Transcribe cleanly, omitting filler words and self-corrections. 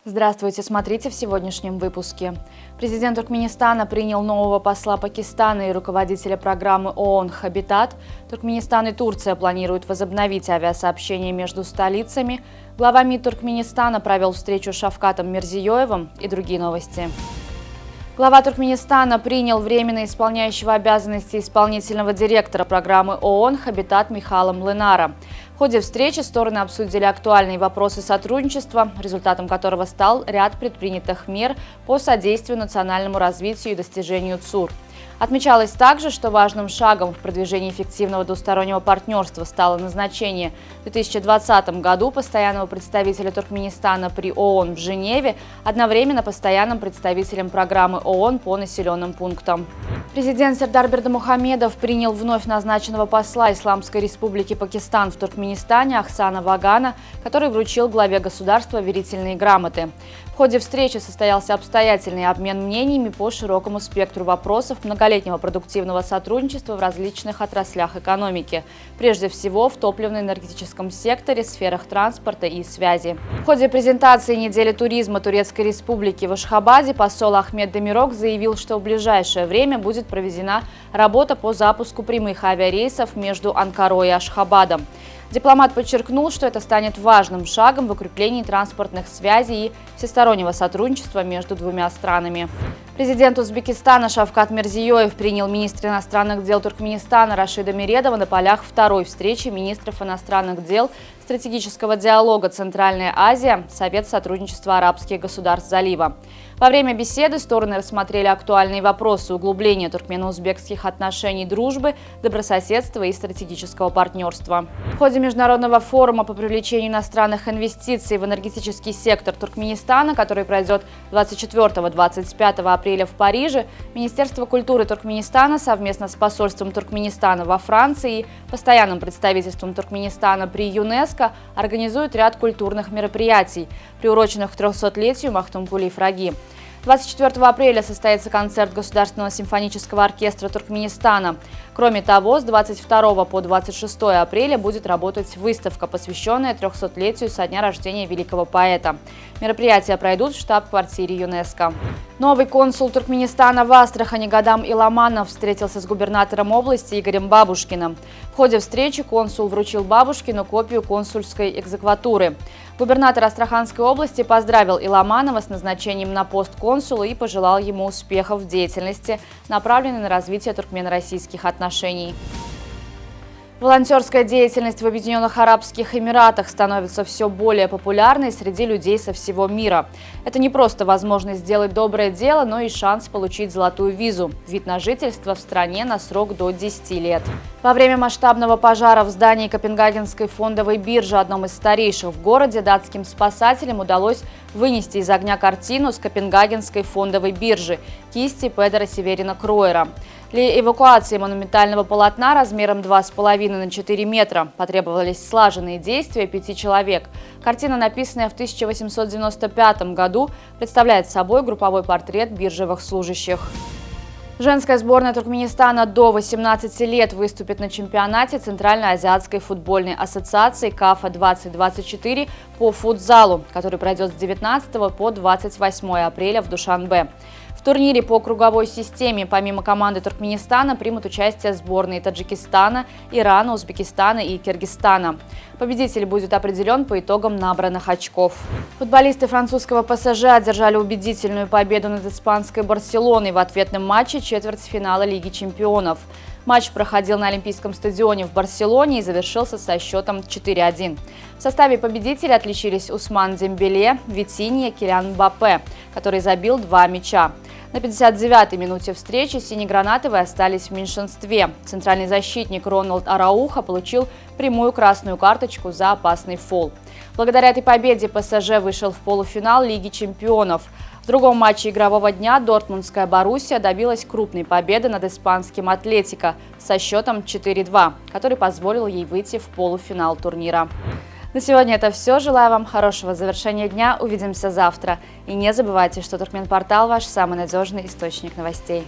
Здравствуйте, смотрите в сегодняшнем выпуске. Президент Туркменистана принял нового посла Пакистана и руководителя программы ООН «Хабитат». Туркменистан и Турция планируют возобновить авиасообщение между столицами. Глава МИД Туркменистана провел встречу с Шавкатом Мирзиёевым и другие новости. Глава Туркменистана принял временно исполняющего обязанности исполнительного директора программы ООН «Хабитат» Михала Млынара. В ходе встречи стороны обсудили актуальные вопросы сотрудничества, результатом которого стал ряд предпринятых мер по содействию национальному развитию и достижению ЦУР. Отмечалось также, что важным шагом в продвижении эффективного двустороннего партнерства стало назначение в 2020 году постоянного представителя Туркменистана при ООН в Женеве, одновременно постоянным представителем программы ООН по населенным пунктам. Президент Сердар Бердымухамедов принял вновь назначенного посла Исламской Республики Пакистан в Туркменистане Ахсана Вагана, который вручил главе государства верительные грамоты. В ходе встречи состоялся обстоятельный обмен мнениями по широкому спектру вопросов многолетнего продуктивного сотрудничества в различных отраслях экономики, прежде всего в топливно-энергетическом секторе, сферах транспорта и связи. В ходе презентации недели туризма Турецкой Республики в Ашхабаде посол Ахмед Демирок заявил, что в ближайшее время будет проведена работа по запуску прямых авиарейсов между Анкарой и Ашхабадом. Дипломат подчеркнул, что это станет важным шагом в укреплении транспортных связей и всестороннего сотрудничества между двумя странами. Президент Узбекистана Шавкат Мирзиёев принял министра иностранных дел Туркменистана Рашида Миредова на полях второй встречи министров иностранных дел стратегического диалога «Центральная Азия» Совет сотрудничества арабских государств Залива. Во время беседы стороны рассмотрели актуальные вопросы углубления туркмено-узбекских отношений, дружбы, добрососедства и стратегического партнерства. В ходе международного форума по привлечению иностранных инвестиций в энергетический сектор Туркменистана, который пройдет 24-25 апреля в Париже, Министерство культуры Туркменистана совместно с посольством Туркменистана во Франции и постоянным представительством Туркменистана при ЮНЕСКО организует ряд культурных мероприятий, приуроченных к 300-летию Махтумкули Фраги. 24 апреля состоится концерт Государственного симфонического оркестра Туркменистана. Кроме того, с 22 по 26 апреля будет работать выставка, посвященная 300-летию со дня рождения великого поэта. Мероприятия пройдут в штаб-квартире ЮНЕСКО. Новый консул Туркменистана в Астрахани Гадам Иламанов встретился с губернатором области Игорем Бабушкиным. В ходе встречи консул вручил Бабушкину копию консульской экзекватуры. Губернатор Астраханской области поздравил Иламанова с назначением на пост консула и пожелал ему успехов в деятельности, направленной на развитие туркмено-российских отношений. Волонтерская деятельность в Объединенных Арабских Эмиратах становится все более популярной среди людей со всего мира. Это не просто возможность сделать доброе дело, но и шанс получить золотую визу – вид на жительство в стране на срок до 10 лет. Во время масштабного пожара в здании Копенгагенской фондовой биржи, одном из старейших в городе, датским спасателям удалось вынести из огня картину с Копенгагенской фондовой биржи кисти Педера Северина Кроера. Для эвакуации монументального полотна размером 2,5 на 4 метра потребовались слаженные действия 5 человек. Картина, написанная в 1895 году, представляет собой групповой портрет биржевых служащих. Женская сборная Туркменистана до 18 лет выступит на чемпионате Центральноазиатской футбольной ассоциации КАФА-2024 по футзалу, который пройдет с 19 по 28 апреля в Душанбе. В турнире по круговой системе помимо команды Туркменистана примут участие сборные Таджикистана, Ирана, Узбекистана и Киргизстана. Победитель будет определен по итогам набранных очков. Футболисты французского ПСЖ одержали убедительную победу над испанской Барселоной в ответном матче четвертьфинала Лиги чемпионов. Матч проходил на Олимпийском стадионе в Барселоне и завершился со счетом 4-1. В составе победителей отличились Усман Дембеле, Витинья, Килиан Мбаппе, который забил 2 мяча. На 59-й минуте встречи синегранатовые остались в меньшинстве. Центральный защитник Роналд Араухо получил прямую красную карточку за опасный фол. Благодаря этой победе ПСЖ вышел в полуфинал Лиги чемпионов. В другом матче игрового дня дортмундская Боруссия добилась крупной победы над испанским Атлетико со счетом 4-2, который позволил ей выйти в полуфинал турнира. На сегодня это все. Желаю вам хорошего завершения дня. Увидимся завтра. И не забывайте, что Туркменпортал – ваш самый надежный источник новостей.